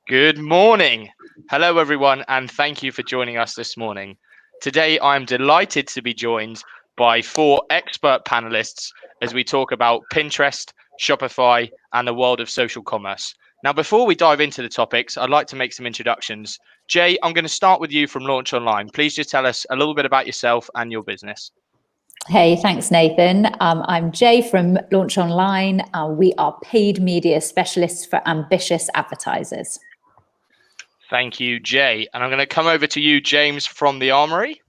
Good morning. Hello, everyone, and thank you for joining us this morning. Today, I'm delighted to be joined by four expert panelists as we talk about Pinterest, Shopify, and the world of social commerce. Now, before we dive into the topics, I'd like to make some introductions. Jay, I'm going to start with you from Launch Online. Please just tell us a little bit about yourself and your business. Hey, thanks, Nathan. I'm Jay from Launch Online. We are paid media specialists for ambitious advertisers. Thank you, Jay. And I'm going to come over to you, James, from the Armory.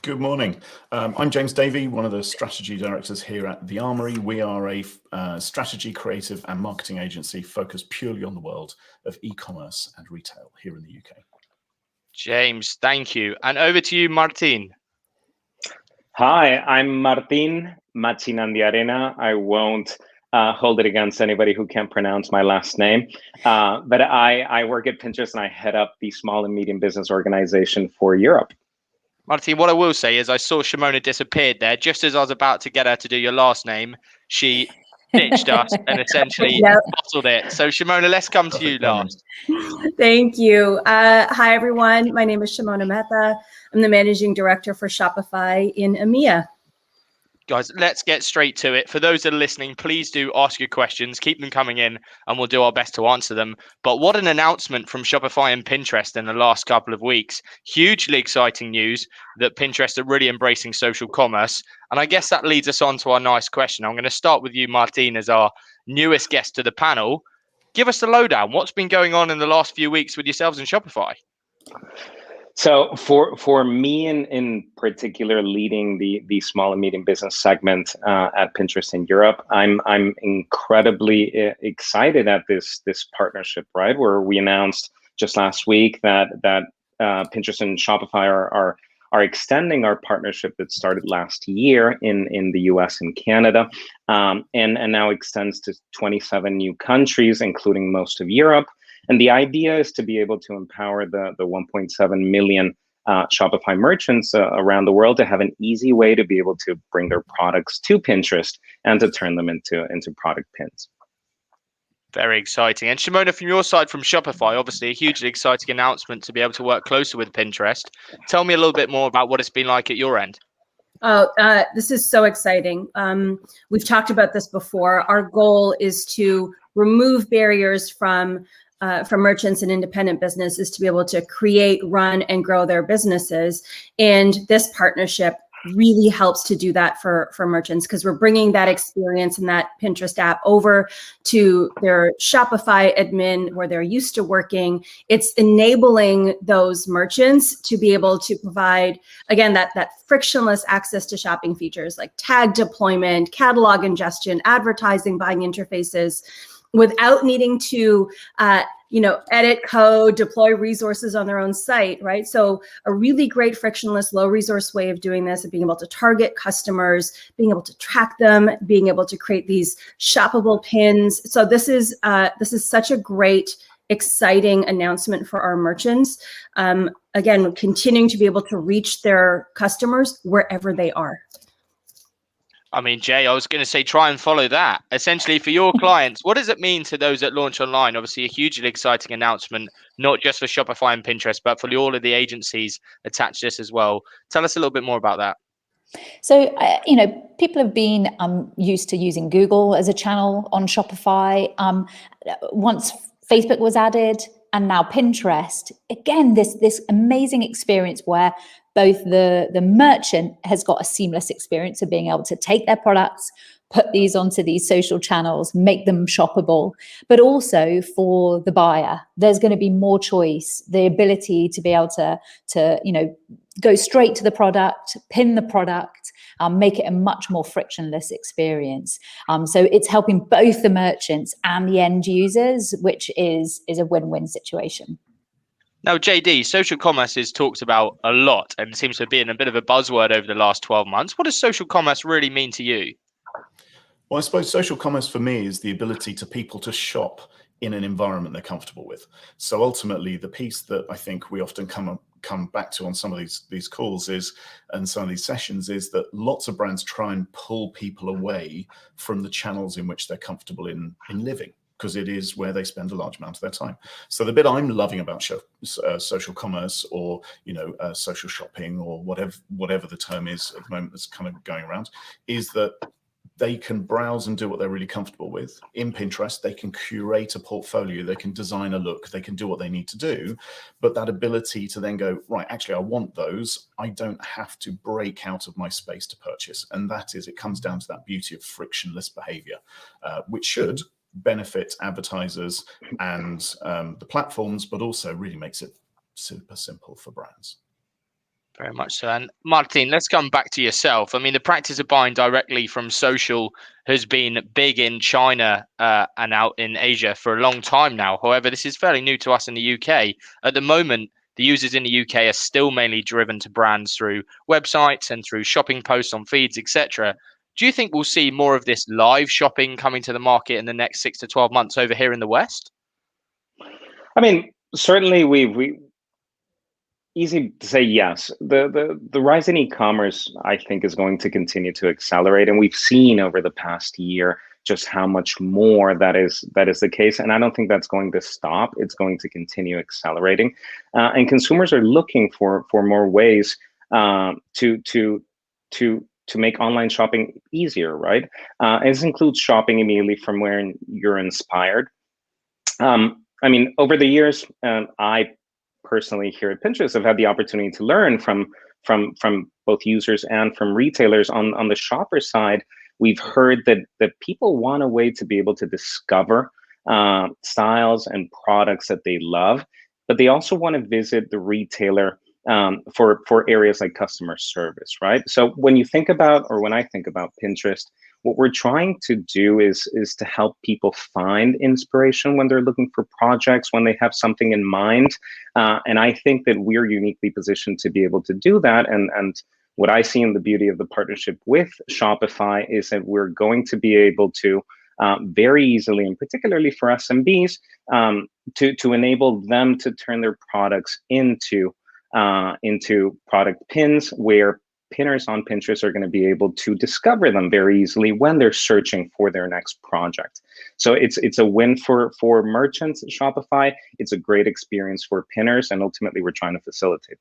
Good morning. I'm James Davey, one of the strategy directors here at The Armory. We are a strategy, creative and marketing agency focused purely on the world of e-commerce and retail here in the UK. James, thank you. And over to you, Martin. Hi, I'm Martin Machinandiarena. I won't hold it against anybody who can't pronounce my last name. But I work at Pinterest and I head up the small and medium business organization for Europe. Martin, what I will say is I saw Shimona disappeared there. Just as I was about to get her to do your last name, she ditched us and essentially bottled it. So Shimona, let's come to you last. Thank you. Hi, everyone. My name is Shimona Mehta. I'm the managing director for Shopify in EMEA. Guys, let's get straight to it. For those that are listening, please do ask your questions, keep them coming in, and we'll do our best to answer them. But what an announcement from Shopify and Pinterest in the last couple of weeks. Hugely exciting news that Pinterest are really embracing social commerce. And I guess that leads us on to our nice question. I'm going to start with you, Martin, as our newest guest to the panel. Give us the lowdown. What's been going on in the last few weeks with yourselves and Shopify? So for me in particular, leading the small and medium business segment at Pinterest in Europe, I'm incredibly excited at this partnership, right? Where we announced just last week that Pinterest and Shopify are extending our partnership that started last year in the US and Canada, and now extends to 27 new countries, including most of Europe. And the idea is to be able to empower the 1.7 million Shopify merchants around the world to have an easy way to be able to bring their products to Pinterest and to turn them into product pins. Very exciting. And Shimona, from your side, from Shopify, obviously a hugely exciting announcement to be able to work closer with Pinterest. Tell me a little bit more about what it's been like at your end. Oh, this is so exciting. We've talked about this before. Our goal is to remove barriers from merchants and independent businesses to be able to create, run, and grow their businesses. And this partnership really helps to do that for merchants, because we're bringing that experience in that Pinterest app over to their Shopify admin where they're used to working. It's enabling those merchants to be able to provide, again, that frictionless access to shopping features like tag deployment, catalog ingestion, advertising, buying interfaces, without needing to edit code, deploy resources on their own site, right? So a really great frictionless, low resource way of doing this, of being able to target customers, being able to track them, being able to create these shoppable pins. So this is such a great, exciting announcement for our merchants. Again, continuing to be able to reach their customers wherever they are. I mean, Jay, I was going to say, try and follow that. Essentially, for your clients, what does it mean to those that launch online? Obviously, a hugely exciting announcement, not just for Shopify and Pinterest, but for all of the agencies attached to this as well. Tell us a little bit more about that. So, people have been used to using Google as a channel on Shopify. Once Facebook was added, and now Pinterest, again, this amazing experience where both the merchant has got a seamless experience of being able to take their products, put these onto these social channels, make them shoppable, but also for the buyer, there's going to be more choice, the ability to be able to go straight to the product, pin the product, make it a much more frictionless experience. So it's helping both the merchants and the end users, which is a win-win situation. Now, JD, social commerce is talked about a lot and seems to be in a bit of a buzzword over the last 12 months. What does social commerce really mean to you? Well, I suppose social commerce for me is the ability to people to shop in an environment they're comfortable with. So ultimately, the piece that I think we often come back to on some of these calls is, and some of these sessions, is that lots of brands try and pull people away from the channels in which they're comfortable in living. because it is where they spend a large amount of their time. So the bit I'm loving about social commerce, or social shopping, or whatever the term is at the moment that's kind of going around, is that they can browse and do what they're really comfortable with. In Pinterest, they can curate a portfolio, they can design a look, they can do what they need to do. But that ability to then go, right, actually, I want those. I don't have to break out of my space to purchase. And it comes down to that beauty of frictionless behavior, which should benefit advertisers and the platforms, but also really makes it super simple for brands. Very much so. And Martin, let's come back to yourself. I mean, the practice of buying directly from social has been big in China and out in Asia for a long time now. However, this is fairly new to us in the UK. At the moment, the users in the UK are still mainly driven to brands through websites and through shopping posts on feeds, etc. Do you think we'll see more of this live shopping coming to the market in the next 6 to 12 months over here in the West? I mean, certainly we easy to say yes. The rise in e-commerce, I think, is going to continue to accelerate, and we've seen over the past year just how much more that is the case. And I don't think that's going to stop. It's going to continue accelerating, and consumers are looking for more ways to make online shopping easier, right? And this includes shopping immediately from where you're inspired. I mean, over the years, I personally here at Pinterest have had the opportunity to learn from both users and from retailers. On the shopper side, we've heard that people want a way to be able to discover styles and products that they love, but they also want to visit the retailer for areas like customer service, right? So when you think about, or when I think about Pinterest, what we're trying to do is to help people find inspiration when they're looking for projects, when they have something in mind. And I think that we're uniquely positioned to be able to do that. And what I see in the beauty of the partnership with Shopify is that we're going to be able to very easily, and particularly for SMBs, to enable them to turn their products into product pins, where pinners on Pinterest are going to be able to discover them very easily when they're searching for their next project. So it's a win for merchants at Shopify. It's a great experience for pinners, and ultimately we're trying to facilitate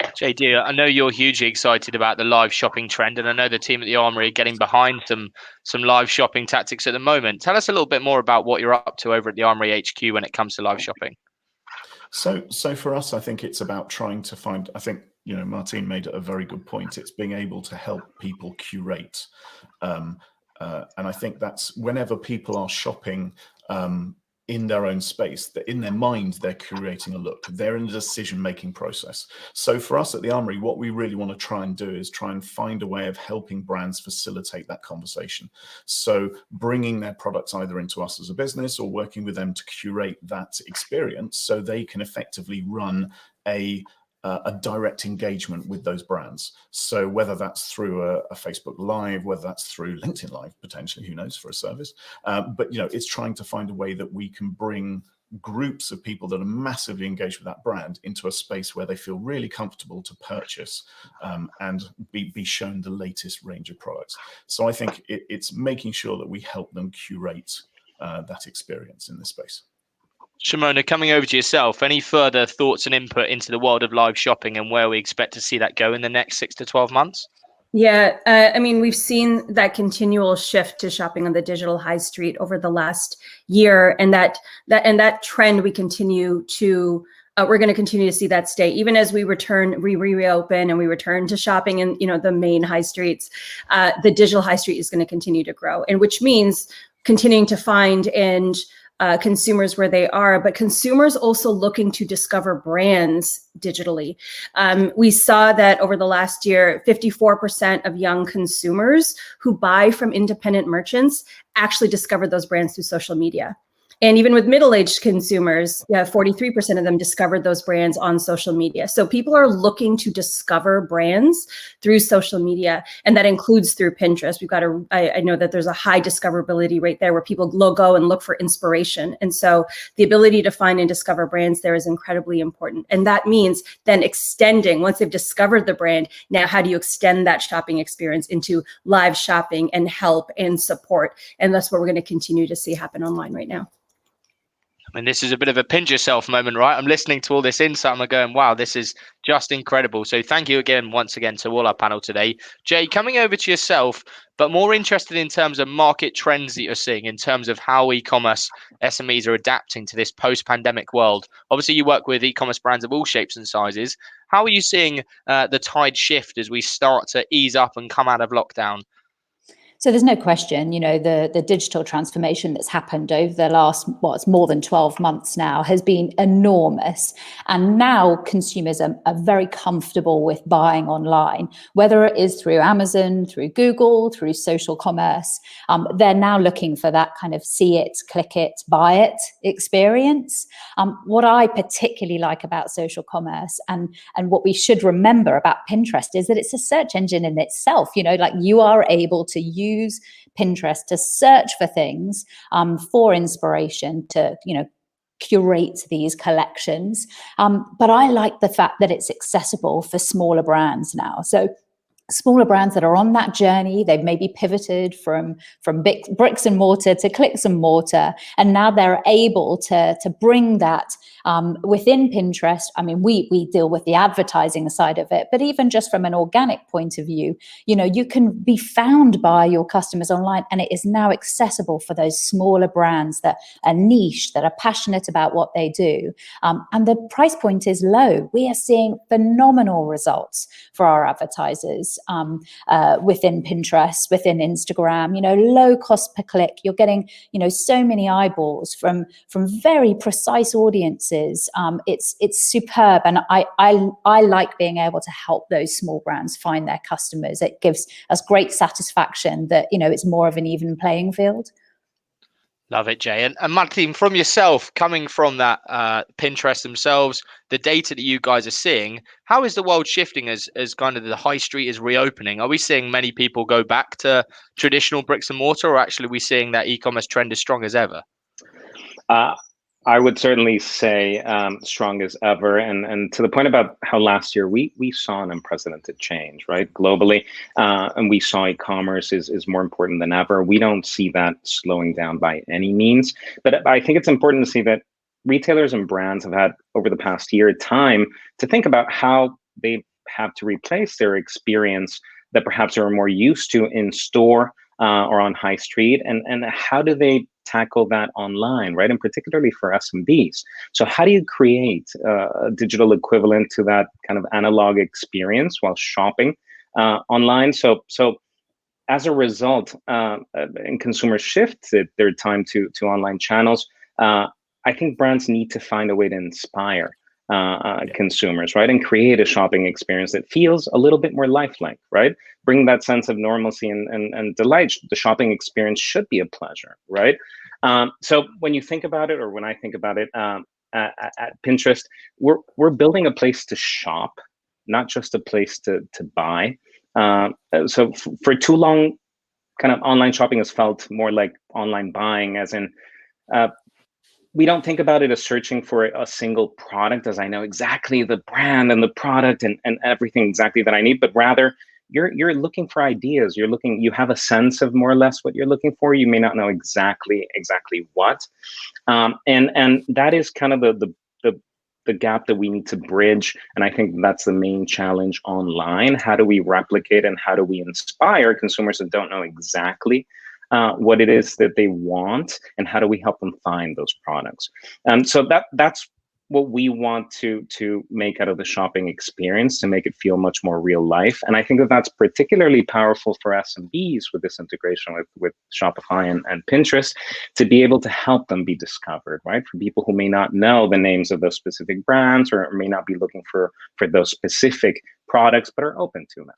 that. JD, I know you're hugely excited about the live shopping trend, and I know the team at the Armory are getting behind some live shopping tactics at the moment. Tell us a little bit more about what you're up to over at the Armory HQ when it comes to live shopping. So for us, I think it's about trying to find, I think, Martin made a very good point. It's being able to help people curate. And I think that's whenever people are shopping in their own space, that in their mind, they're curating a look. They're in the decision-making process. So for us at the Armory, what we really want to try and do is try and find a way of helping brands facilitate that conversation. So bringing their products either into us as a business or working with them to curate that experience so they can effectively run a direct engagement with those brands. So whether that's through a Facebook Live, whether that's through LinkedIn Live, potentially, who knows, for a service. But it's trying to find a way that we can bring groups of people that are massively engaged with that brand into a space where they feel really comfortable to purchase and be shown the latest range of products. So I think it's making sure that we help them curate that experience in this space. Shimona, coming over to yourself, any further thoughts and input into the world of live shopping and where we expect to see that go in the next 6 to 12 months? Yeah, I mean, we've seen that continual shift to shopping on the digital high street over the last year, and that trend we continue to. We're going to continue to see that stay even as we reopen and we return to shopping in the main high streets. The digital high street is going to continue to grow, and which means continuing to find and consumers where they are, but consumers also looking to discover brands digitally. We saw that over the last year, 54% of young consumers who buy from independent merchants actually discovered those brands through social media. And even with middle-aged consumers, 43% of them discovered those brands on social media. So people are looking to discover brands through social media, and that includes through Pinterest. I know that there's a high discoverability rate there where people go and look for inspiration. And so the ability to find and discover brands there is incredibly important. And that means then extending, once they've discovered the brand, now how do you extend that shopping experience into live shopping and help and support? And that's what we're going to continue to see happen online right now. I mean, this is a bit of a pinch yourself moment, right? I'm listening to all this insight. I'm going, wow, this is just incredible. So thank you again, once again, to all our panel today. Jay, coming over to yourself, but more interested in terms of market trends that you're seeing in terms of how e-commerce SMEs are adapting to this post-pandemic world. Obviously, you work with e-commerce brands of all shapes and sizes. How are you seeing the tide shift as we start to ease up and come out of lockdown? So there's no question, the digital transformation that's happened over the last, it's more than 12 months now, has been enormous. And now consumers are very comfortable with buying online, whether it is through Amazon, through Google, through social commerce. They're now looking for that kind of see it, click it, buy it experience. What I particularly like about social commerce and what we should remember about Pinterest is that it's a search engine in itself. Like you are able to use Pinterest to search for things for inspiration, to curate these collections. But I like the fact that it's accessible for smaller brands now. So smaller brands that are on that journey, they've maybe pivoted from bricks and mortar to clicks and mortar, and now they're able to bring that within Pinterest. I mean, we deal with the advertising side of it, but even just from an organic point of view, you can be found by your customers online, and it is now accessible for those smaller brands that are niche, that are passionate about what they do, and the price point is low. We are seeing phenomenal results for our advertisers within Pinterest, within Instagram, low cost per click. You're getting, so many eyeballs from very precise audiences. It's superb. And I like being able to help those small brands find their customers. It gives us great satisfaction that, it's more of an even playing field. Love it, Jay. And Martin, from yourself, coming from that Pinterest themselves, the data that you guys are seeing, how is the world shifting as kind of the high street is reopening? Are we seeing many people go back to traditional bricks and mortar, or actually are we seeing that e-commerce trend as strong as ever? I would certainly say strong as ever. And to the point about how last year we saw an unprecedented change, right, globally. And we saw e-commerce is more important than ever. We don't see that slowing down by any means. But I think it's important to see that retailers and brands have had, over the past year, time to think about how they have to replace their experience that perhaps they were more used to in store or on high street, and how do they tackle that online, right? And particularly for SMBs. So how do you create a digital equivalent to that kind of analog experience while shopping online? So as a result, and consumers shift their time to online channels, I think brands need to find a way to inspire consumers, right? And create a shopping experience that feels a little bit more lifelike, right? Bring that sense of normalcy and delight. The shopping experience should be a pleasure, right? So when you think about it, or when I think about it, at Pinterest, we're building a place to shop, not just a place to buy. So for too long, kind of online shopping has felt more like online buying, as in, we don't think about it as searching for a single product, as I know exactly the brand and the product and everything exactly that I need, but rather you're looking for ideas. You have a sense of more or less what you're looking for. You may not know exactly what, and that is kind of the gap that we need to bridge. And I think that's the main challenge online. How do we replicate and how do we inspire consumers that don't know exactly what it is that they want, and how do we help them find those products? So that's what we want to make out of the shopping experience, to make it feel much more real life. And I think that that's particularly powerful for SMBs with this integration with Shopify and Pinterest, to be able to help them be discovered, right? For people who may not know the names of those specific brands, or may not be looking for those specific products, but are open to them.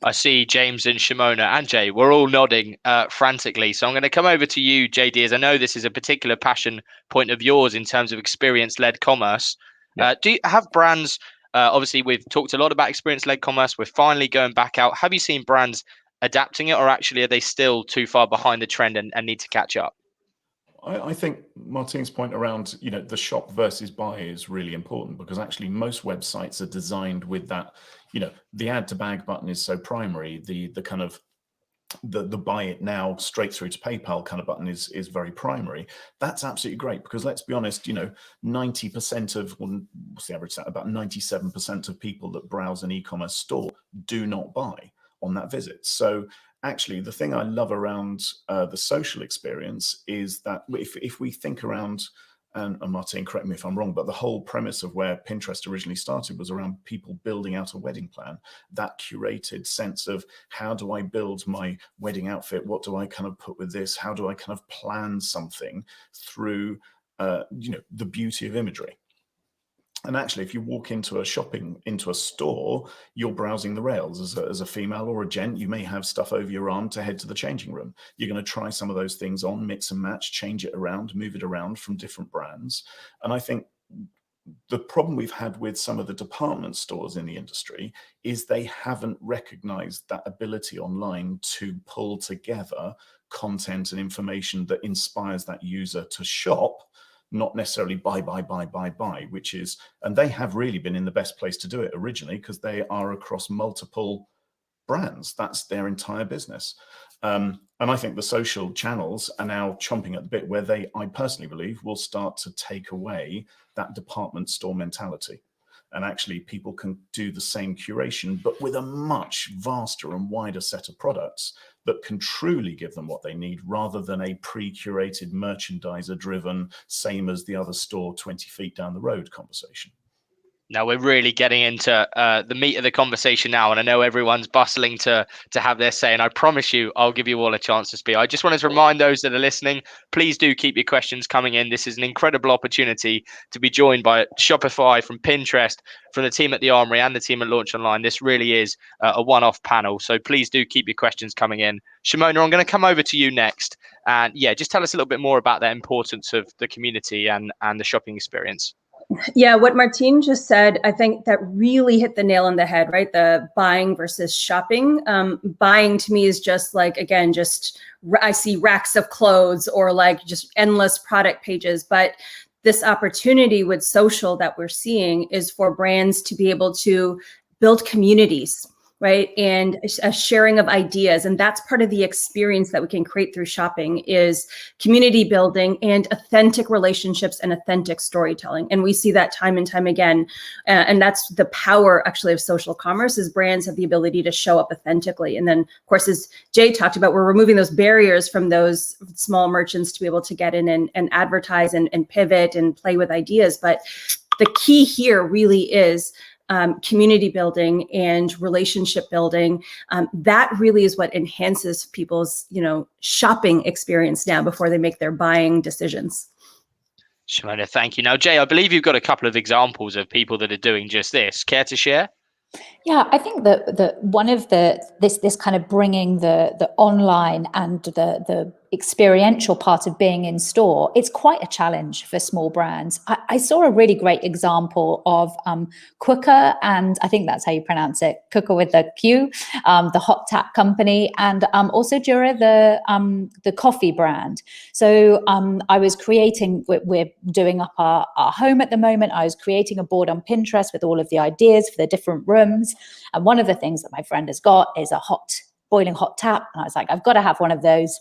I see James and Shimona and Jay, we're all nodding frantically. So I'm going to come over to you, JD, as I know this is a particular passion point of yours in terms of experience-led commerce. Yeah. Do you have brands, obviously we've talked a lot about experience-led commerce, we're finally going back out. Have you seen brands adapting it, or actually are they still too far behind the trend and need to catch up? I think Martine's point around, the shop versus buy is really important, because actually most websites are designed with that, the add to bag button is so primary. The kind of the buy it now straight through to PayPal kind of button is very primary. That's absolutely great, because let's be honest, 90% of, what's the average stat? About 97% of people that browse an e-commerce store do not buy on that visit. So actually, the thing I love around the social experience is that if we think around, and Martine, correct me if I'm wrong, but the whole premise of where Pinterest originally started was around people building out a wedding plan, that curated sense of how do I build my wedding outfit? What do I kind of put with this? How do I kind of plan something through, the beauty of imagery? And actually, if you walk into a store, you're browsing the rails. As a female or a gent, you may have stuff over your arm to head to the changing room. You're going to try some of those things on, mix and match, change it around, move it around from different brands. And I think the problem we've had with some of the department stores in the industry is they haven't recognized that ability online to pull together content and information that inspires that user to shop, not necessarily buy, which is, and they have really been in the best place to do it originally, because they are across multiple brands. That's their entire business. And I think the social channels are now chomping at the bit where I personally believe, will start to take away that department store mentality. And actually people can do the same curation, but with a much vaster and wider set of products that can truly give them what they need, rather than a pre-curated merchandiser driven, same as the other store 20 feet down the road conversation. Now we're really getting into the meat of the conversation now, and I know everyone's bustling to have their say, and I promise you I'll give you all a chance to speak. I just wanted to remind those that are listening, please do keep your questions coming in. This is an incredible opportunity to be joined by Shopify, from Pinterest, from the team at the Armory and the team at Launch Online. This really is a one-off panel, so please do keep your questions coming in. Shimona, I'm going to come over to you next, and just tell us a little bit more about the importance of the community and the shopping experience. Yeah, what Martine just said, I think that really hit the nail on the head, right? The buying versus shopping. Buying to me is just like, again, I see racks of clothes or like just endless product pages. But this opportunity with social that we're seeing is for brands to be able to build communities, right? And a sharing of ideas. And that's part of the experience that we can create through shopping, is community building and authentic relationships and authentic storytelling. And we see that time and time again. And that's the power actually of social commerce, is brands have the ability to show up authentically. And then of course, as Jay talked about, we're removing those barriers from those small merchants to be able to get in and advertise and pivot and play with ideas. But the key here really is community building and relationship building. That really is what enhances people's, shopping experience now before they make their buying decisions. Shimona, thank you. Now, Jay, I believe you've got a couple of examples of people that are doing just this. Care to share? Yeah, I think that one of this kind of bringing the online and the experiential part of being in store, it's quite a challenge for small brands. I saw a really great example of Quooker, and I think that's how you pronounce it, Quooker with the Q, the hot tap company, and also Jura, the coffee brand. So I was creating, we're doing up our home at the moment. I was creating a board on Pinterest with all of the ideas for the different rooms. And one of the things that my friend has got is a boiling hot tap. And I was like, I've got to have one of those.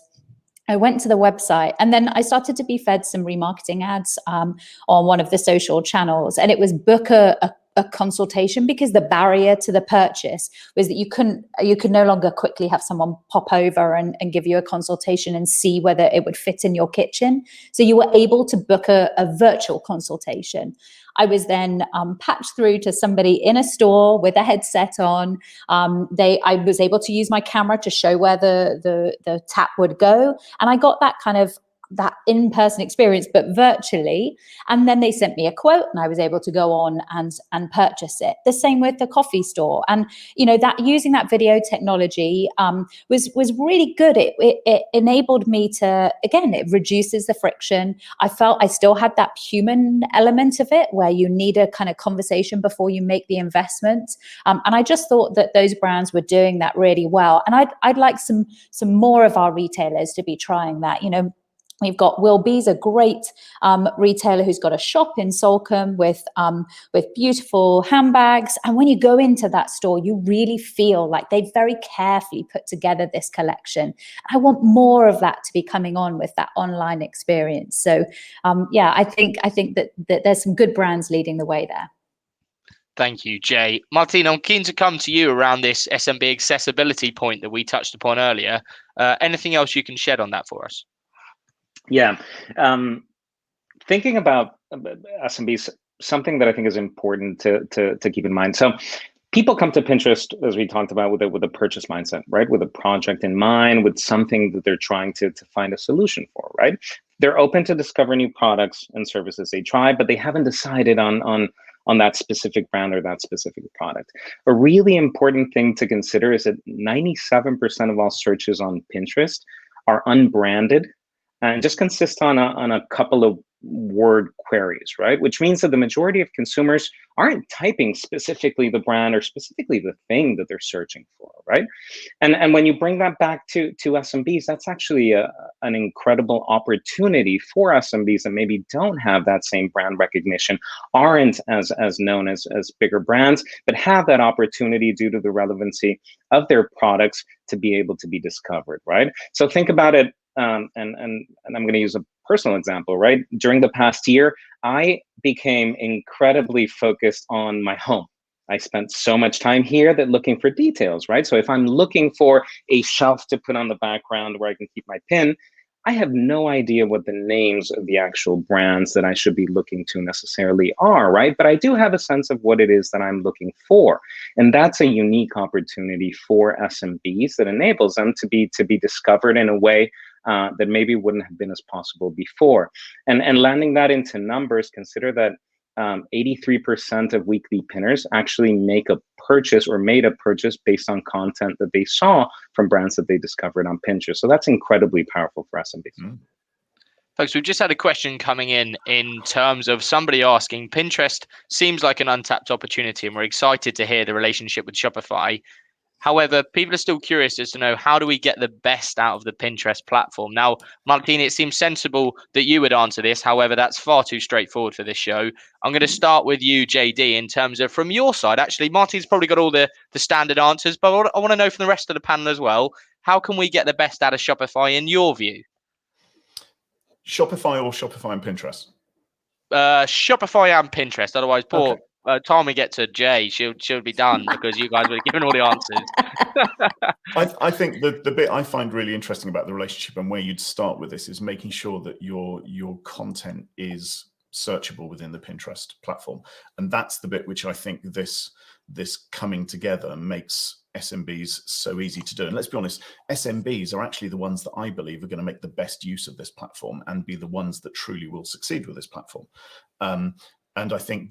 I went to the website, and then I started to be fed some remarketing ads on one of the social channels, and it was book a consultation, because the barrier to the purchase was that you could no longer quickly have someone pop over and give you a consultation and see whether it would fit in your kitchen. So you were able to book a virtual consultation. I was then patched through to somebody in a store with a headset on. I was able to use my camera to show where the tap would go, and I got that kind of that in-person experience, but virtually. And then they sent me a quote and I was able to go on and purchase it. The same with the coffee store. And, that using that video technology was really good. It enabled me to, again, it reduces the friction. I felt I still had that human element of it where you need a kind of conversation before you make the investment. And I just thought that those brands were doing that really well. And I'd like some more of our retailers to be trying that. We've got Will B's, a great retailer who's got a shop in Solcombe with beautiful handbags. And when you go into that store, you really feel like they've very carefully put together this collection. I want more of that to be coming on with that online experience. So I think that there's some good brands leading the way there. Thank you, Jay. Martina, I'm keen to come to you around this SMB accessibility point that we touched upon earlier. Anything else you can shed on that for us? Yeah. Thinking about SMBs, something that I think is important to keep in mind. So people come to Pinterest, as we talked about, with a purchase mindset, right? With a project in mind, with something that they're trying to find a solution for, right? They're open to discover new products and services they try, but they haven't decided on that specific brand or that specific product. A really important thing to consider is that 97% of all searches on Pinterest are unbranded and just consist on a couple of word queries, right? Which means that the majority of consumers aren't typing specifically the brand or specifically the thing that they're searching for, right? And when you bring that back to SMBs, that's actually an incredible opportunity for SMBs that maybe don't have that same brand recognition, aren't as known as bigger brands, but have that opportunity due to the relevancy of their products to be able to be discovered, right? So think about it. And I'm going to use a personal example, right? During the past year, I became incredibly focused on my home. I spent so much time here that looking for details, right? So if I'm looking for a shelf to put on the background where I can keep my pin, I have no idea what the names of the actual brands that I should be looking to necessarily are, right? But I do have a sense of what it is that I'm looking for. And that's a unique opportunity for SMBs that enables them to be discovered in a way that maybe wouldn't have been as possible before. And landing that into numbers, consider that 83% of weekly pinners actually make a purchase or made a purchase based on content that they saw from brands that they discovered on Pinterest. So that's incredibly powerful for SMBs. Mm. Folks, we've just had a question coming in terms of somebody asking, Pinterest seems like an untapped opportunity and we're excited to hear the relationship with Shopify. However, people are still curious as to know, how do we get the best out of the Pinterest platform? Now, Martina, it seems sensible that you would answer this. However, that's far too straightforward for this show. I'm going to start with you, JD, in terms of from your side. Actually, Martina's probably got all the standard answers, but I want to know from the rest of the panel as well, how can we get the best out of Shopify in your view? Shopify or Shopify and Pinterest? Shopify and Pinterest. Otherwise, poor... Okay. Time we get to Jay, she'll be done because you guys would have given all the answers. I think the bit I find really interesting about the relationship and where you'd start with this is making sure that your content is searchable within the Pinterest platform, and that's the bit which I think this coming together makes SMBs so easy to do. And let's be honest, SMBs are actually the ones that I believe are going to make the best use of this platform and be the ones that truly will succeed with this platform. And I think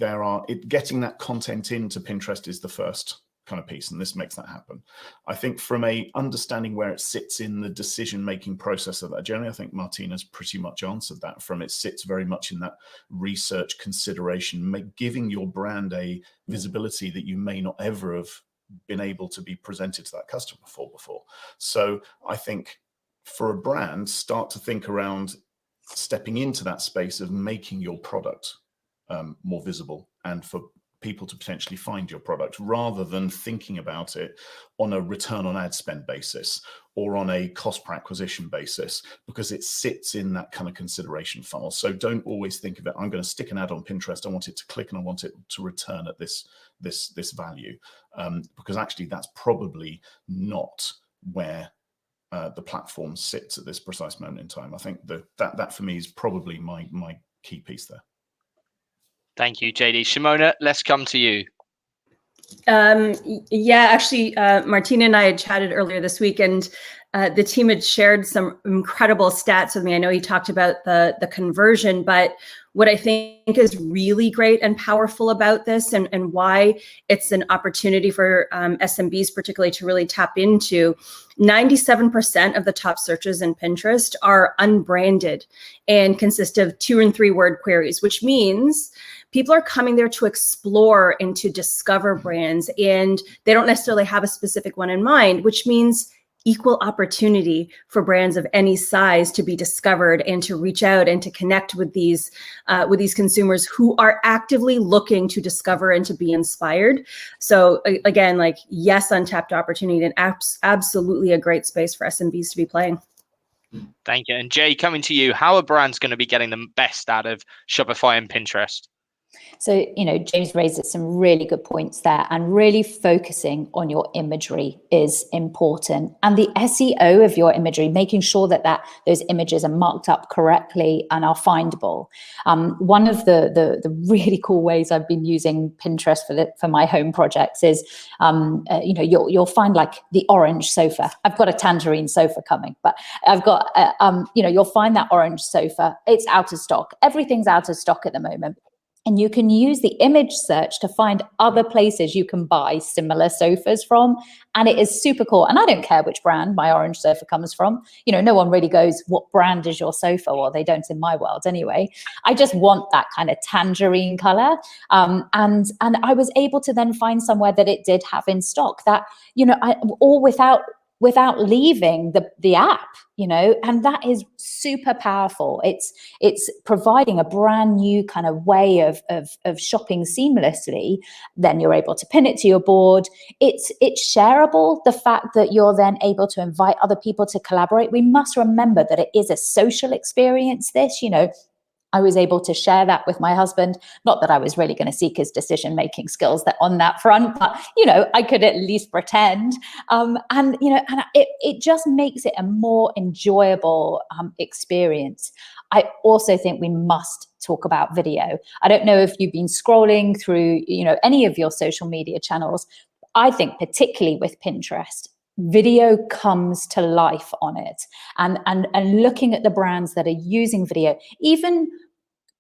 getting that content into Pinterest is the first kind of piece, and this makes that happen. I think from a understanding where it sits in the decision-making process of that journey, I think Martina's pretty much answered that. From it sits very much in that research consideration, giving your brand a visibility that you may not ever have been able to be presented to that customer before. So I think for a brand, start to think around stepping into that space of making your product more visible and for people to potentially find your product, rather than thinking about it on a return on ad spend basis or on a cost per acquisition basis, because it sits in that kind of consideration funnel. So don't always think of it, I'm going to stick an ad on Pinterest, I want it to click and I want it to return at this value, because actually that's probably not where the platform sits at this precise moment in time. I think that for me is probably my key piece there. Thank you, JD. Shimona, let's come to you. Yeah, actually, Martina and I had chatted earlier this week, and the team had shared some incredible stats with me. I know you talked about the conversion, but what I think is really great and powerful about this, and why it's an opportunity for SMBs particularly to really tap into, 97% of the top searches in Pinterest are unbranded and consist of 2 and 3 word queries, which means people are coming there to explore and to discover brands, and they don't necessarily have a specific one in mind, which means equal opportunity for brands of any size to be discovered and to reach out and to connect with these consumers who are actively looking to discover and to be inspired. So again, like, yes, untapped opportunity, and absolutely a great space for SMBs to be playing. Thank you. And Jay, coming to you, how are brands going to be getting the best out of Shopify and Pinterest? So, James raised some really good points there, and really focusing on your imagery is important, and the SEO of your imagery, making sure that those images are marked up correctly and are findable. One of the really cool ways I've been using Pinterest for my home projects is, you'll find like the orange sofa. I've got a tangerine sofa coming, but I've got, you'll find that orange sofa. It's out of stock. Everything's out of stock at the moment. And you can use the image search to find other places you can buy similar sofas from. And it is super cool. And I don't care which brand my orange sofa comes from. No one really goes, what brand is your sofa? Well, they don't in my world anyway. I just want that kind of tangerine color. And I was able to then find somewhere that it did have in stock that, all without leaving the app, and that is super powerful. It's providing a brand new kind of way of shopping seamlessly. Then you're able to pin it to your board. It's shareable. The fact that you're then able to invite other people to collaborate. We must remember that it is a social experience, this, I was able to share that with my husband. Not that I was really going to seek his decision-making skills on that front, but I could at least pretend. And it just makes it a more enjoyable experience. I also think we must talk about video. I don't know if you've been scrolling through, any of your social media channels. I think particularly with Pinterest, video comes to life on it, and looking at the brands that are using video, even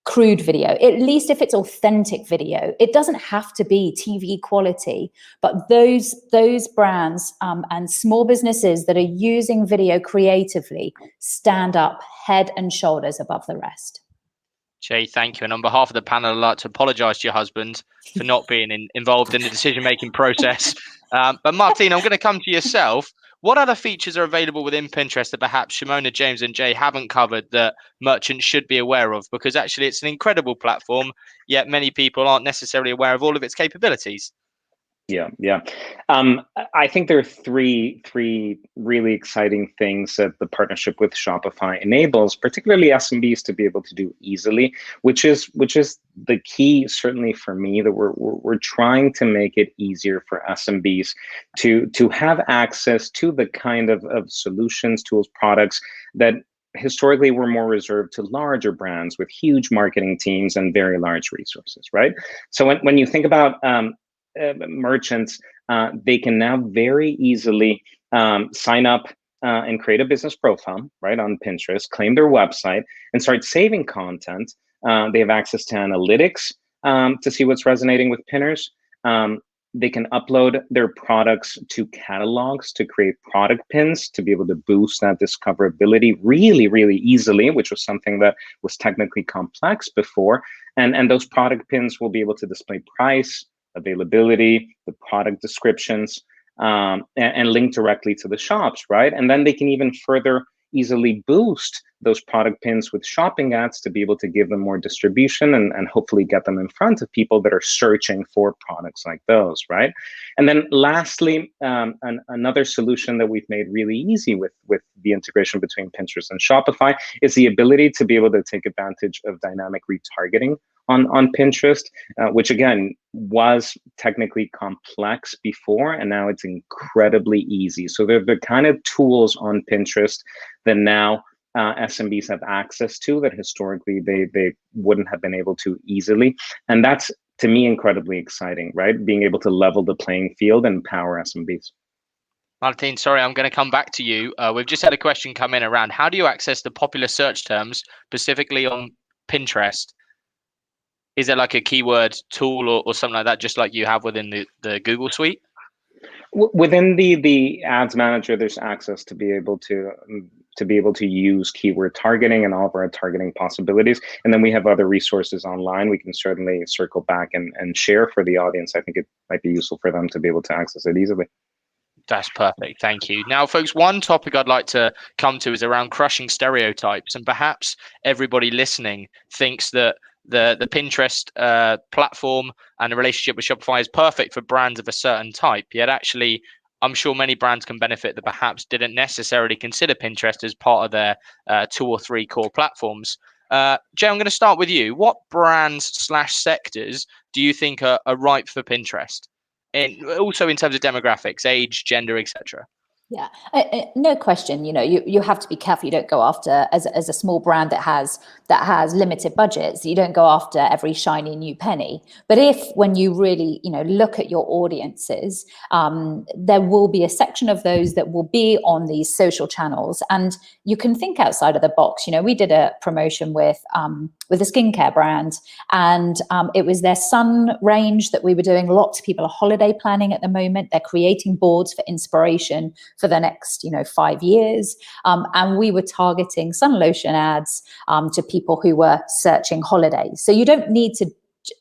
crude video, at least if it's authentic video. It doesn't have to be TV quality, but those brands and small businesses that are using video creatively stand up head and shoulders above the rest. Jay, thank you. And on behalf of the panel, I'd like to apologize to your husband for not being involved in the decision-making process. But Martine, I'm going to come to yourself. What other features are available within Pinterest that perhaps Shimona, James, and Jay haven't covered that merchants should be aware of? Because actually it's an incredible platform, yet many people aren't necessarily aware of all of its capabilities. Yeah. I think there are three really exciting things that the partnership with Shopify enables, particularly SMBs, to be able to do easily, which is the key, certainly for me, that we're trying to make it easier for SMBs to have access to the kind of solutions, tools, products that historically were more reserved to larger brands with huge marketing teams and very large resources, right? So when you think about merchants, they can now very easily sign up and create a business profile, right, on Pinterest, claim their website, and start saving content. They have access to analytics to see what's resonating with pinners. They can upload their products to catalogs to create product pins to be able to boost that discoverability really, really easily, which was something that was technically complex before. And those product pins will be able to display price, availability, the product descriptions, and link directly to the shops, right? And then they can even further easily boost those product pins with shopping ads to be able to give them more distribution and hopefully get them in front of people that are searching for products like those, right? And then lastly, another solution that we've made really easy with the integration between Pinterest and Shopify is the ability to be able to take advantage of dynamic retargeting on Pinterest, which again was technically complex before, and now it's incredibly easy. So they're the kind of tools on Pinterest that now SMBs have access to that historically they wouldn't have been able to easily. And that's, to me, incredibly exciting, right? Being able to level the playing field and empower SMBs. Martin, sorry, I'm going to come back to you. We've just had a question come in around how do you access the popular search terms, specifically on Pinterest? Is there like a keyword tool or something like that, just like you have within the Google suite? Within the ads manager, there's access to be able to use keyword targeting and all of our targeting possibilities. And then we have other resources online we can certainly circle back and share for the audience. I think it might be useful for them to be able to access it easily. That's perfect. Thank you. Now, folks, one topic I'd like to come to is around crushing stereotypes. And perhaps everybody listening thinks that the Pinterest platform and the relationship with Shopify is perfect for brands of a certain type. Yet actually, I'm sure many brands can benefit that perhaps didn't necessarily consider Pinterest as part of their 2 or 3 core platforms. Jay, I'm going to start with you. What brands/sectors do you think are ripe for Pinterest? And also in terms of demographics, age, gender, etc. Yeah, no question. You have to be careful. You don't go after as a small brand that has limited budgets. You don't go after every shiny new penny. But when you really look at your audiences, there will be a section of those that will be on these social channels, and you can think outside of the box. We did a promotion with a skincare brand, and it was their sun range that we were doing. Lots of people are holiday planning at the moment. They're creating boards for inspiration for the next 5 years, and we were targeting sun lotion ads to people who were searching holidays. So you don't need to,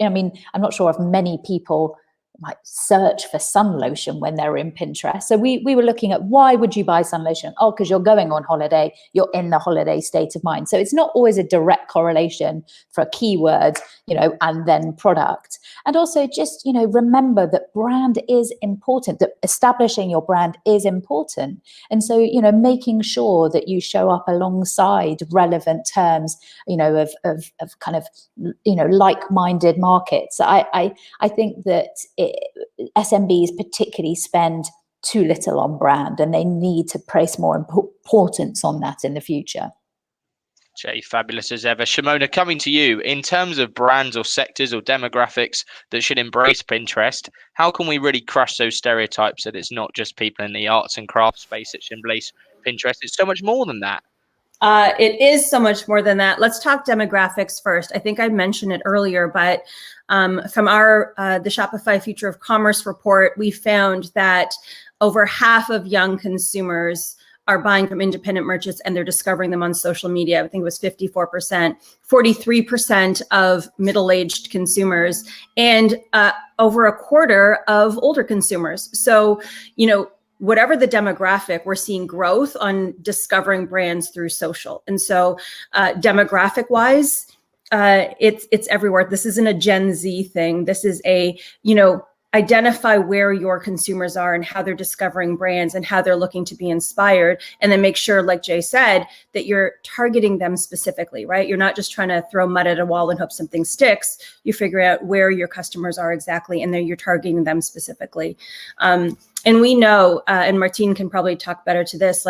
I'm not sure if many people might search for sun lotion when they're in Pinterest. So we were looking at, why would you buy sun lotion? Oh, because you're going on holiday, you're in the holiday state of mind. So it's not always a direct correlation for a keyword, and then product. And also just, remember that brand is important, that establishing your brand is important. And so, making sure that you show up alongside relevant terms, of kind of, like-minded markets. I think that SMBs particularly spend too little on brand, and they need to place more importance on that in the future. Jay, fabulous as ever. Shimona, coming to you, in terms of brands or sectors or demographics that should embrace Pinterest, how can we really crush those stereotypes that it's not just people in the arts and crafts space that should embrace Pinterest? It's so much more than that. It is so much more than that. Let's talk demographics first. I think I mentioned it earlier, but from our the Shopify Future of Commerce report, we found that over half of young consumers are buying from independent merchants, and they're discovering them on social media. I think it was 54%, 43% of middle-aged consumers, and over a quarter of older consumers. So, whatever the demographic, we're seeing growth on discovering brands through social. And so demographic wise, it's everywhere. This isn't a Gen Z thing. This is a, identify where your consumers are and how they're discovering brands and how they're looking to be inspired. And then make sure, like Jay said, that you're targeting them specifically, right? You're not just trying to throw mud at a wall and hope something sticks. You figure out where your customers are exactly, and then you're targeting them specifically. And we know, and Martine can probably talk better to this,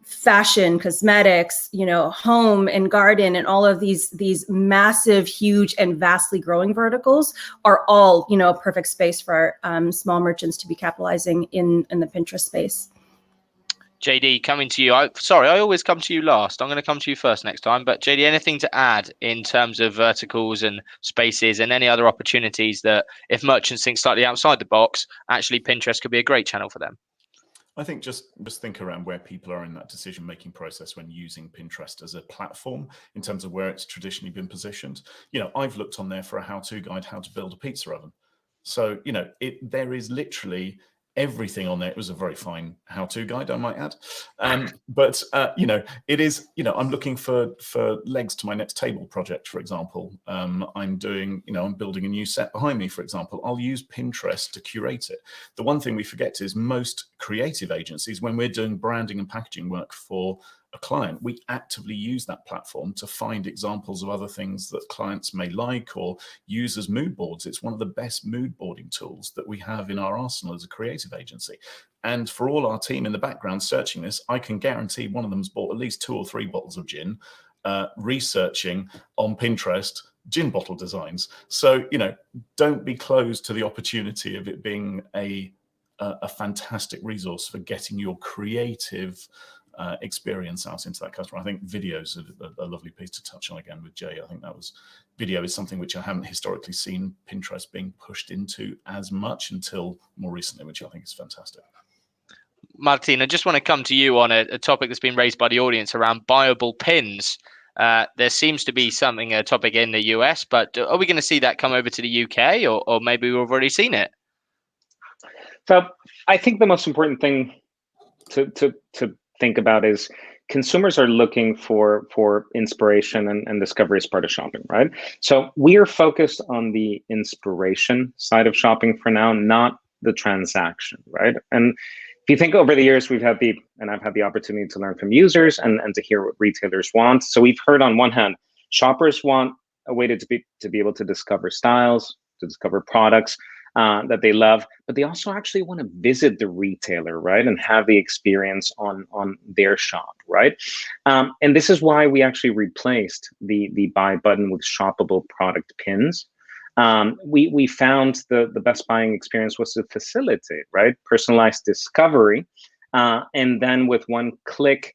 fashion, cosmetics, home and garden, and all of these massive, huge, and vastly growing verticals are all, a perfect space for small merchants to be capitalizing in the Pinterest space. JD, coming to you. Sorry, I always come to you last. I'm going to come to you first next time. But JD, anything to add in terms of verticals and spaces and any other opportunities that if merchants think slightly outside the box, actually Pinterest could be a great channel for them? I think just think around where people are in that decision-making process when using Pinterest as a platform in terms of where it's traditionally been positioned. I've looked on there for a how-to guide, how to build a pizza oven. So, there is literally everything on there. It was a very fine how-to guide, I might add. But it is, I'm looking for legs to my next table project, for example. I'm doing, I'm building a new set behind me, for example. I'll use Pinterest to curate it. The one thing we forget is most creative agencies, when we're doing branding and packaging work for a client, we actively use that platform to find examples of other things that clients may like or use as mood boards. It's one of the best mood boarding tools that we have in our arsenal as a creative agency. And for all our team in the background searching this, I can guarantee one of them's bought at least 2 or 3 bottles of gin, researching on Pinterest gin bottle designs. So, don't be closed to the opportunity of it being a a fantastic resource for getting your creative experience out into that customer. I think video is a lovely piece to touch on again with Jay. I think video is something which I haven't historically seen Pinterest being pushed into as much until more recently, which I think is fantastic. Martin, I just want to come to you on a topic that's been raised by the audience around buyable pins. There seems to be a topic in the US, but are we going to see that come over to the UK, or maybe we've already seen it? So I think the most important thing to think about is consumers are looking for inspiration and discovery as part of shopping, right? So we are focused on the inspiration side of shopping for now, not the transaction, right? And if you think over the years, I've had the opportunity to learn from users and to hear what retailers want. So we've heard on one hand, shoppers want a way to be able to discover styles, to discover products that they love, but they also actually want to visit the retailer, right, and have the experience on their shop, right? And this is why we actually replaced the buy button with shoppable product pins. We found the best buying experience was to facilitate, right, personalized discovery, and then with one click,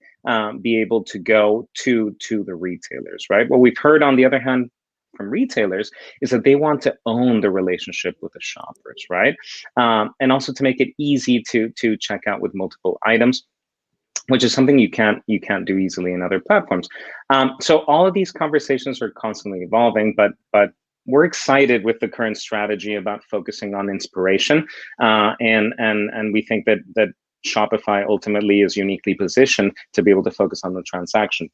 be able to go to the retailers, right? What we've heard on the other hand from retailers is that they want to own the relationship with the shoppers, right? And also to make it easy to check out with multiple items, which is something you can't do easily in other platforms. So all of these conversations are constantly evolving, but we're excited with the current strategy about focusing on inspiration, and we think that Shopify ultimately is uniquely positioned to be able to focus on the transaction.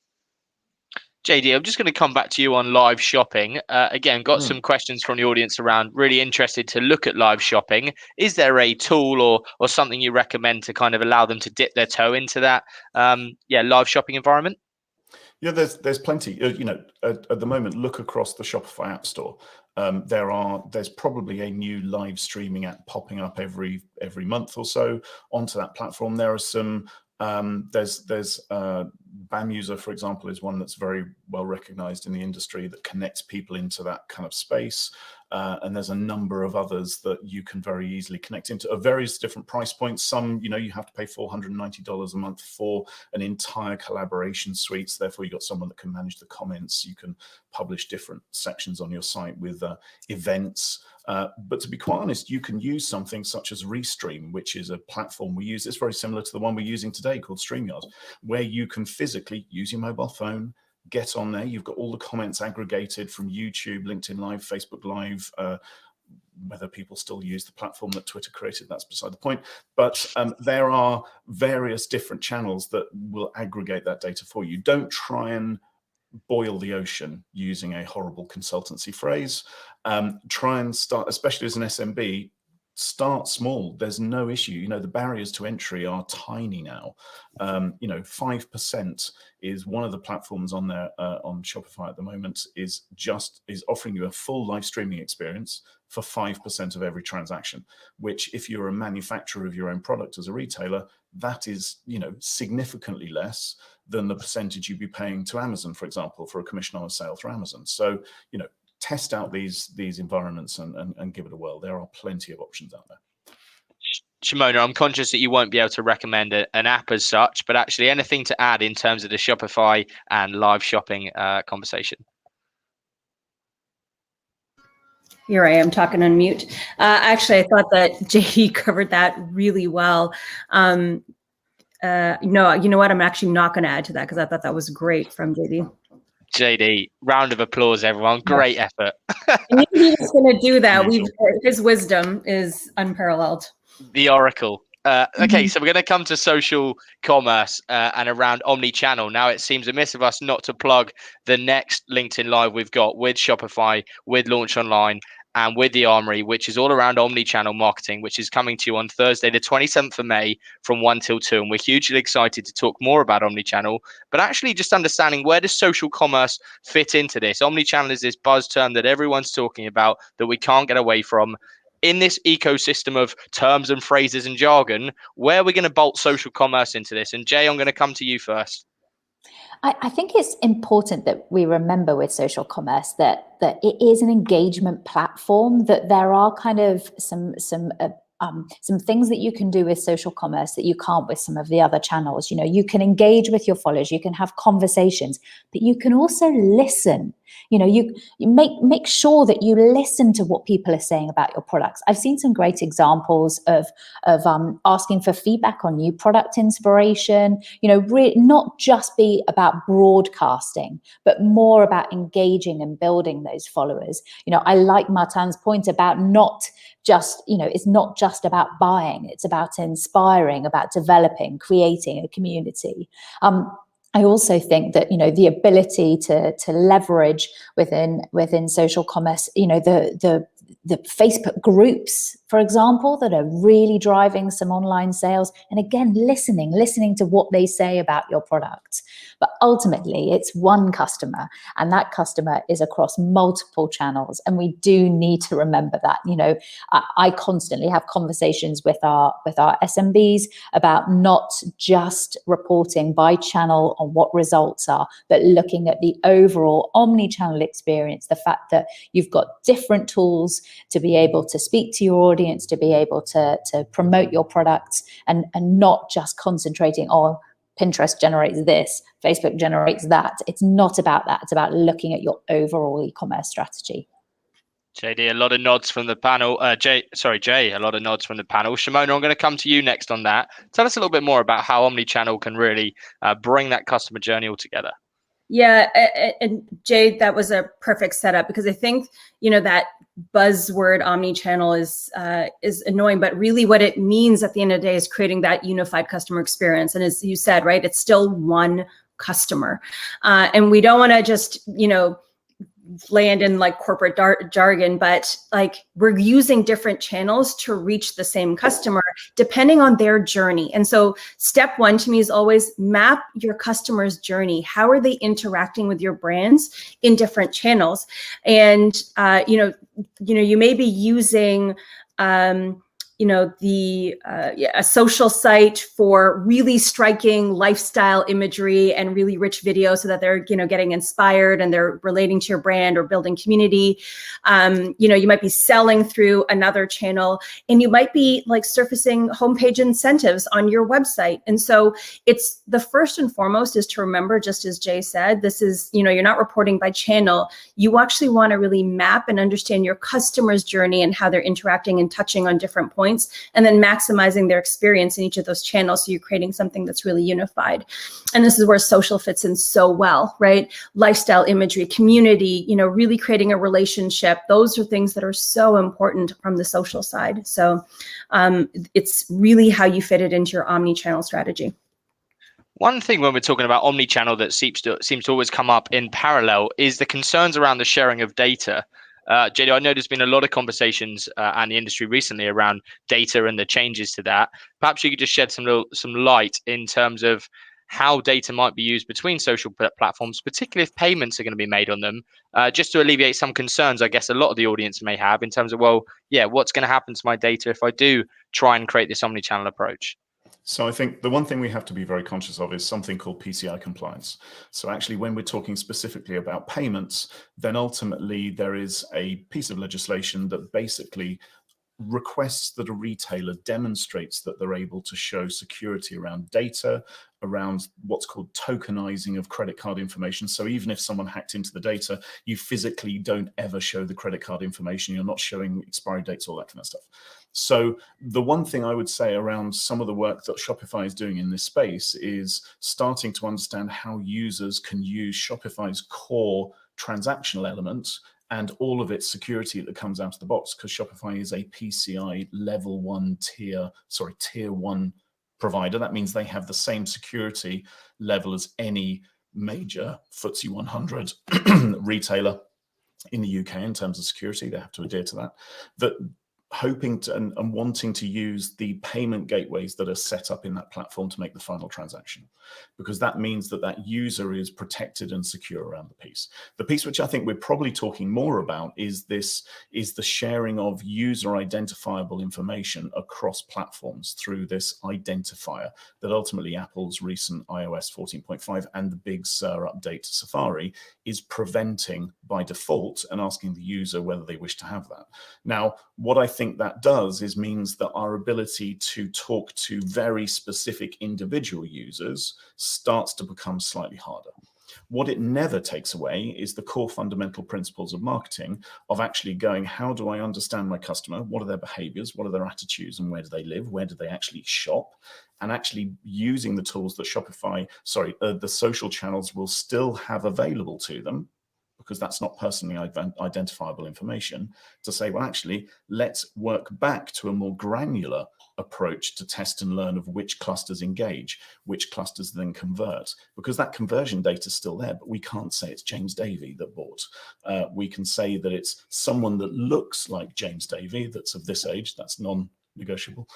JD, I'm just going to come back to you on live shopping. Again, got some questions from the audience around, really interested to look at live shopping. Is there a tool or something you recommend to kind of allow them to dip their toe into that live shopping environment? Yeah, there's plenty. At the moment, look across the Shopify App Store. There's probably a new live streaming app popping up every month or so onto that platform. There are some. There's BAMuser, for example, is one that's very well recognized in the industry that connects people into that kind of space. And there's a number of others that you can very easily connect into at various different price points. Some, you have to pay $490 a month for an entire collaboration suite. So therefore, you've got someone that can manage the comments. You can publish different sections on your site with events. But to be quite honest, you can use something such as Restream, which is a platform we use. It's very similar to the one we're using today called StreamYard, where you can physically use your mobile phone, get on there. You've got all the comments aggregated from YouTube, LinkedIn Live, Facebook Live. Whether people still use the platform that Twitter created, that's beside the point. But there are various different channels that will aggregate that data for you. Don't try and boil the ocean using a horrible consultancy phrase. Try and start, especially as an SMB, start small. There's no issue. The barriers to entry are tiny now. 5% is one of the platforms on there on Shopify at the moment is offering you a full live streaming experience for 5% of every transaction, which if you're a manufacturer of your own product as a retailer, that is, significantly less than the percentage you'd be paying to Amazon, for example, for a commission on a sale through Amazon. So, test out these environments and give it a whirl. There are plenty of options out there. Shimona, I'm conscious that you won't be able to recommend an app as such, but actually anything to add in terms of the Shopify and live shopping conversation? Here I am talking on mute. Actually, I thought that JD covered that really well. No, you know what? I'm actually not going to add to that because I thought that was great from JD. JD, round of applause, everyone. Great effort. And he was going to do that. His wisdom is unparalleled. The Oracle. Okay, so we're going to come to social commerce and around Omnichannel. Now, it seems amiss of us not to plug the next LinkedIn Live we've got with Shopify, with Launch Online, and with the Armory, which is all around Omnichannel marketing, which is coming to you on Thursday, the 27th of May from 1 till 2. And we're hugely excited to talk more about Omnichannel, but actually just understanding where does social commerce fit into this? Omnichannel is this buzz term that everyone's talking about that we can't get away from. In this ecosystem of terms and phrases and jargon, where are we going to bolt social commerce into this? And Jay, I'm going to come to you first. I think it's important that we remember with social commerce that it is an engagement platform, that there are kind of some some things that you can do with social commerce that you can't with some of the other channels. You know, you can engage with your followers, you can have conversations, but you can also listen. You know, you make sure that you listen to what people are saying about your products. I've seen some great examples of asking for feedback on new product inspiration. You know, not just be about broadcasting, but more about engaging and building those followers. You know, I like Martin's point about not just, you know, it's not just about buying, it's about inspiring, about developing, creating a community. I also think that, you know, the ability to leverage within social commerce, you know, the Facebook groups, for example, that are really driving some online sales. And again, listening to what they say about your products. But ultimately, it's one customer, and that customer is across multiple channels. And we do need to remember that. You know, I constantly have conversations with our SMBs about not just reporting by channel on what results are, but looking at the overall omni-channel experience, the fact that you've got different tools to be able to speak to your audience, to be able to promote your products, and not just concentrating on Pinterest generates this, Facebook generates that. It's not about that. It's about looking at your overall e-commerce strategy. JD, a lot of nods from the panel. Jay, a lot of nods from the panel. Shimona, I'm going to come to you next on that. Tell us a little bit more about how omnichannel can really bring that customer journey all together. Yeah, and Jay, that was a perfect setup, because I think, you know, that buzzword omnichannel is annoying, but really what it means at the end of the day is creating that unified customer experience. And as you said, right, it's still one customer, and we don't want to just, you know, land in like corporate jargon, but like we're using different channels to reach the same customer depending on their journey. And so step one to me is always map your customer's journey. How are they interacting with your brands in different channels? And you may be using a social site for really striking lifestyle imagery and really rich video, so that they're, you know, getting inspired and they're relating to your brand or building community. You might be selling through another channel, and you might be like surfacing homepage incentives on your website. And so it's the first and foremost is to remember, just as Jay said, this is, you know, you're not reporting by channel. You actually want to really map and understand your customer's journey and how they're interacting and touching on different points, and then maximizing their experience in each of those channels. So you're creating something that's really unified. And this is where social fits in so well, right? Lifestyle imagery, community, you know, really creating a relationship. Those are things that are so important from the social side. So it's really how you fit it into your omni-channel strategy. One thing when we're talking about omni-channel that seems to always come up in parallel is the concerns around the sharing of data. JD, I know there's been a lot of conversations and the industry recently around data and the changes to that. Perhaps you could just shed some light in terms of how data might be used between social platforms, particularly if payments are going to be made on them, just to alleviate some concerns I guess a lot of the audience may have in terms of, well, yeah, what's going to happen to my data if I do try and create this omni-channel approach? So I think the one thing we have to be very conscious of is something called PCI compliance. So actually, when we're talking specifically about payments, then ultimately there is a piece of legislation that basically requests that a retailer demonstrates that they're able to show security around data, around what's called tokenizing of credit card information. So even if someone hacked into the data, you physically don't ever show the credit card information. You're not showing expiry dates, all that kind of stuff. So the one thing I would say around some of the work that Shopify is doing in this space is starting to understand how users can use Shopify's core transactional elements and all of its security that comes out of the box, because Shopify is a PCI level 1 tier 1 provider. That means they have the same security level as any major FTSE 100 retailer in the UK in terms of security. They have to adhere to that. Hoping to and wanting to use the payment gateways that are set up in that platform to make the final transaction, because that means that that user is protected and secure around the piece. The piece which I think we're probably talking more about is the sharing of user identifiable information across platforms through this identifier that ultimately Apple's recent iOS 14.5 and the Big Sur update to Safari is preventing by default and asking the user whether they wish to have that. Now, what I think think that does is means that our ability to talk to very specific individual users starts to become slightly harder. What it never takes away is the core fundamental principles of marketing, of actually going, how do I understand my customer? What are their behaviors? What are their attitudes? And where do they live? Where do they actually shop? And actually using the tools that the social channels will still have available to them, because that's not personally identifiable information, to say, well, actually, let's work back to a more granular approach to test and learn of which clusters engage, which clusters then convert, because that conversion data is still there, but we can't say it's James Davey that bought. We can say that it's someone that looks like James Davey, that's of this age, that's non-negotiable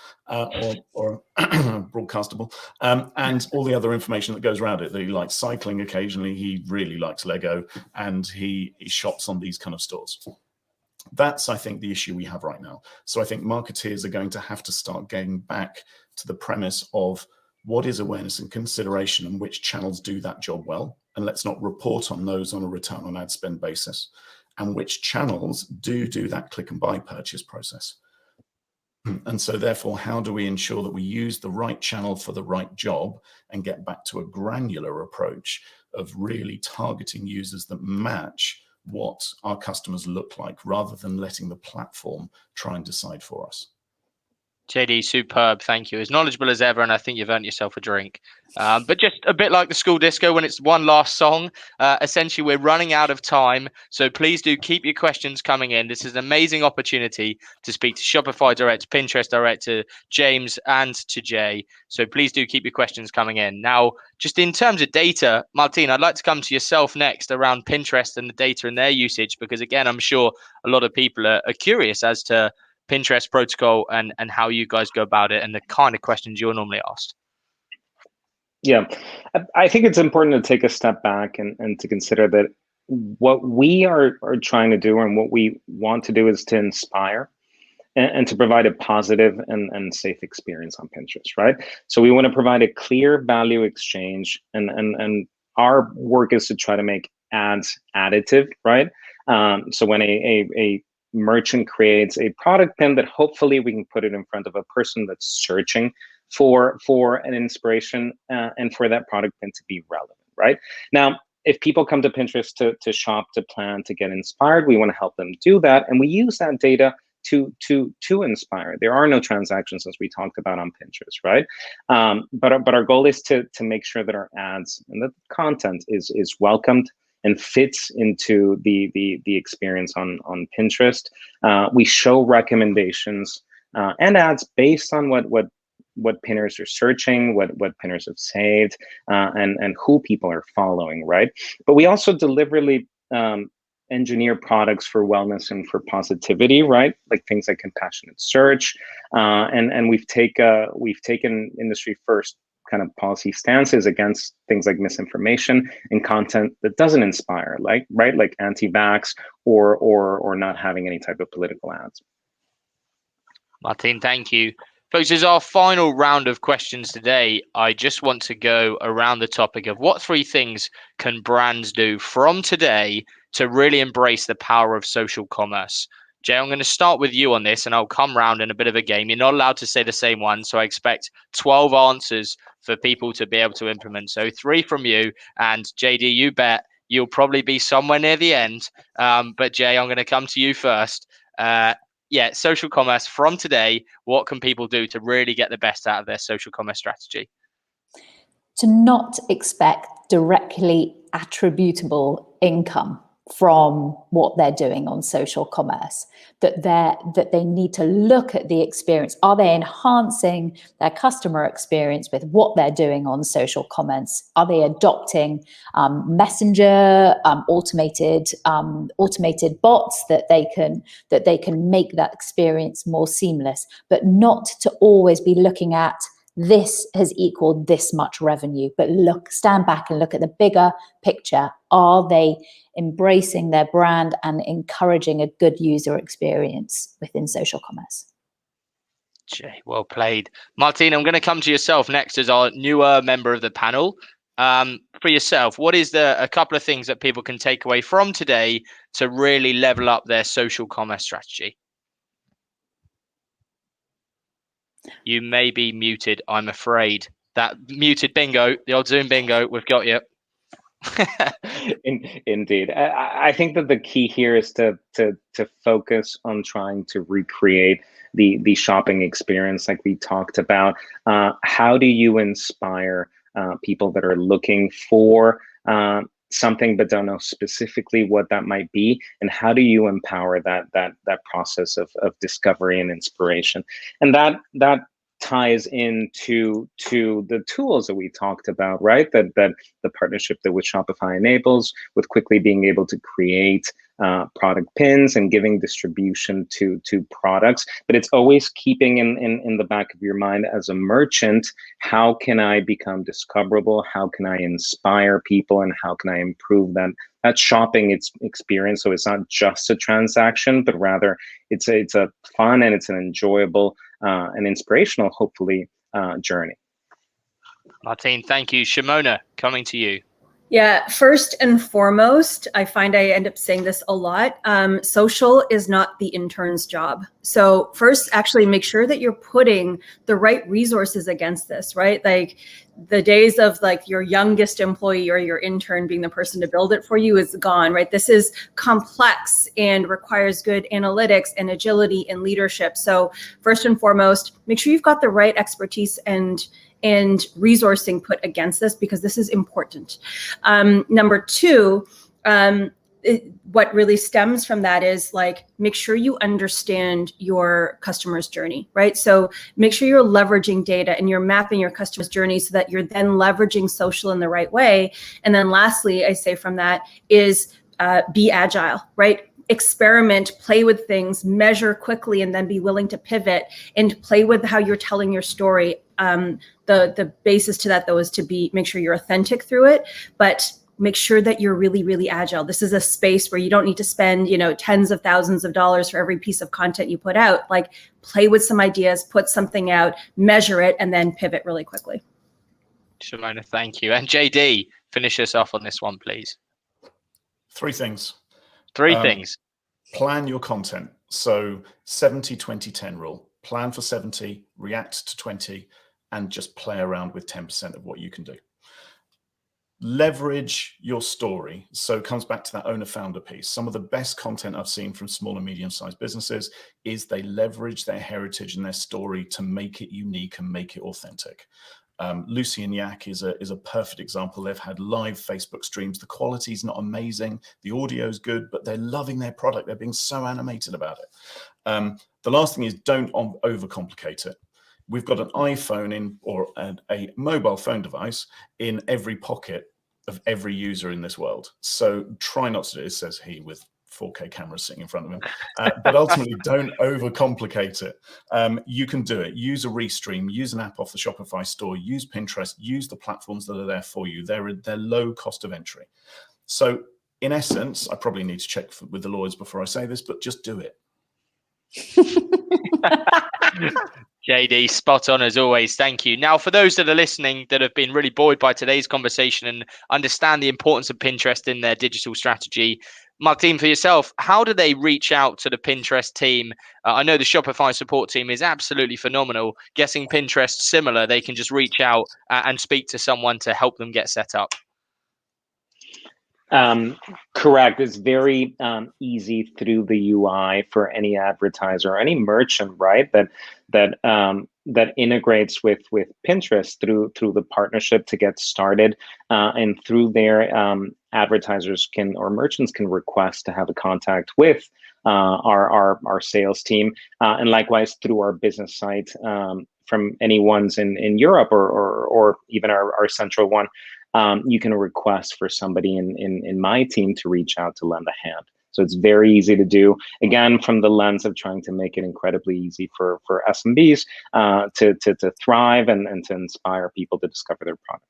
or broadcastable, and all the other information that goes around it, that he likes cycling occasionally, he really likes Lego, and he shops on these kind of stores. That's, I think, the issue we have right now. So I think marketeers are going to have to start getting back to the premise of what is awareness and consideration and which channels do that job well. And let's not report on those on a return on ad spend basis, and which channels do that click and buy purchase process. And so therefore, how do we ensure that we use the right channel for the right job and get back to a granular approach of really targeting users that match what our customers look like, rather than letting the platform try and decide for us? JD, superb. Thank you. As knowledgeable as ever, and I think you've earned yourself a drink. But just a bit like the school disco when it's one last song, essentially we're running out of time. So please do keep your questions coming in. This is an amazing opportunity to speak to Shopify Direct, Pinterest Direct, to James and to Jay. So please do keep your questions coming in. Now, just in terms of data, Martin, I'd like to come to yourself next around Pinterest and the data and their usage, because again, I'm sure a lot of people are curious as to Pinterest protocol and how you guys go about it and the kind of questions you're normally asked. Yeah, I think it's important to take a step back and to consider that what we are trying to do and what we want to do is to inspire and to provide a positive and safe experience on Pinterest, right? So we want to provide a clear value exchange, and our work is to try to make ads additive, right? So when a merchant creates a product pin, that hopefully we can put it in front of a person that's searching for an inspiration and for that product pin to be relevant, right? Now, if people come to Pinterest to shop, to plan, to get inspired, we want to help them do that, and we use that data to inspire. There are no transactions, as we talked about on Pinterest, right? But our goal is to make sure that our ads and the content is welcomed and fits into the experience on Pinterest. We show recommendations and ads based on what pinners are searching, what pinners have saved, and who people are following, right? But we also deliberately engineer products for wellness and for positivity, right? Like things like compassionate search, and we've taken industry first kind of policy stances against things like misinformation and content that doesn't inspire, like anti-vax or not having any type of political ads. Martin, thank you. Folks, as our final round of questions today, I just want to go around the topic of what 3 things can brands do from today to really embrace the power of social commerce. Jay, I'm going to start with you on this, and I'll come round in a bit of a game. You're not allowed to say the same one, so I expect 12 answers for people to be able to implement. So 3 from you, and JD, you bet you'll probably be somewhere near the end. But Jay, I'm going to come to you first. Social commerce from today, what can people do to really get the best out of their social commerce strategy? To not expect directly attributable income from what they're doing on social commerce, that they need to look at the experience. Are they enhancing their customer experience with what they're doing on social commerce? Are they adopting messenger, automated bots that they can make that experience more seamless, but not to always be looking at this has equaled this much revenue, but stand back and look at the bigger picture. Are they embracing their brand and encouraging a good user experience within social commerce? Jay, well played. Martin, I'm going to come to yourself next as our newer member of the panel. For yourself, what is a couple of things that people can take away from today to really level up their social commerce strategy? You may be muted, I'm afraid. That muted bingo, the old Zoom bingo, we've got you. Indeed, I think that the key here is to focus on trying to recreate the shopping experience, like we talked about. How do you inspire people that are looking for something but don't know specifically what that might be, and how do you empower that process of discovery and inspiration? And that ties into the tools that we talked about, right? That the partnership that with Shopify enables, with quickly being able to create product pins and giving distribution to products. But it's always keeping in the back of your mind as a merchant, how can I become discoverable? How can I inspire people? And how can I improve that shopping experience? So it's not just a transaction, but rather it's a fun and it's an enjoyable and inspirational, hopefully, journey. Martine, thank you. Shimona, coming to you. Yeah, first and foremost, I find I end up saying this a lot. Social is not the intern's job. So first, actually make sure that you're putting the right resources against this, right? Like the days of like your youngest employee or your intern being the person to build it for you is gone, right? This is complex and requires good analytics and agility and leadership. So first and foremost, make sure you've got the right expertise and resourcing put against this, because this is important. Number two, what really stems from that is like, make sure you understand your customer's journey, right? So make sure you're leveraging data and you're mapping your customer's journey so that you're then leveraging social in the right way. And then lastly, I say from that is be agile, right? Experiment, play with things, measure quickly, and then be willing to pivot and play with how you're telling your story. The basis to that, though, is to make sure you're authentic through it, but make sure that you're really, really agile. This is a space where you don't need to spend, tens of thousands of dollars for every piece of content you put out. Like, play with some ideas, put something out, measure it, and then pivot really quickly. Shimona, thank you. And JD, finish us off on this one, please. Three things. Three things. Plan your content. So 70-20-10 rule. Plan for 70, react to 20, and just play around with 10% of what you can do. Leverage your story. So it comes back to that owner-founder piece. Some of the best content I've seen from small and medium-sized businesses is they leverage their heritage and their story to make it unique and make it authentic. Lucy and Yak is a perfect example. They've had live Facebook streams. The quality's not amazing. The audio's good, but they're loving their product. They're being so animated about it. The last thing is don't overcomplicate it. We've got an iPhone or a mobile phone device in every pocket of every user in this world. So try not to do it, says he with 4K cameras sitting in front of him. But ultimately, don't overcomplicate it. You can do it. Use a Restream, use an app off the Shopify store, use Pinterest, use the platforms that are there for you. They're low cost of entry. So in essence, I probably need to check with the lawyers before I say this, but just do it. JD, spot on as always. Thank you. Now, for those that are listening that have been really buoyed by today's conversation and understand the importance of Pinterest in their digital strategy, Martine, for yourself, how do they reach out to the Pinterest team? I know the Shopify support team is absolutely phenomenal. Guessing Pinterest similar, they can just reach out and speak to someone to help them get set up. Correct. It's very easy through the UI for any advertiser or any merchant, right? That integrates with Pinterest through the partnership to get started, and through there, advertisers or merchants can request to have a contact with our sales team, and likewise through our business site, from anyone's in Europe or even our central one. You can request for somebody in my team to reach out to lend a hand. So it's very easy to do. Again, from the lens of trying to make it incredibly easy for SMBs to thrive and to inspire people to discover their products.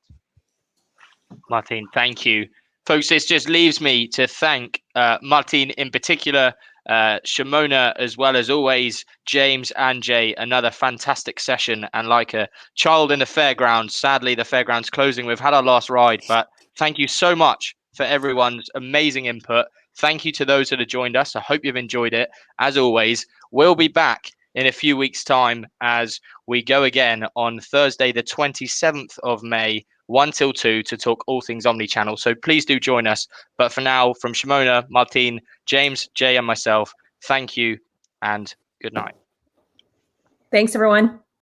Martine, thank you. Folks, this just leaves me to thank Martine in particular, Shimona, as well as always, James and Jay. Another fantastic session, and like a child in the fairground, sadly the fairground's closing. We've had our last ride, but thank you so much for everyone's amazing input. Thank you to those that have joined us. I hope you've enjoyed it. As always, we'll be back in a few weeks' time as we go again on Thursday, the 27th of May, 1 till 2, to talk all things omnichannel. So please do join us. But for now, from Shimona, Martin, James, Jay, and myself, thank you and good night. Thanks, everyone.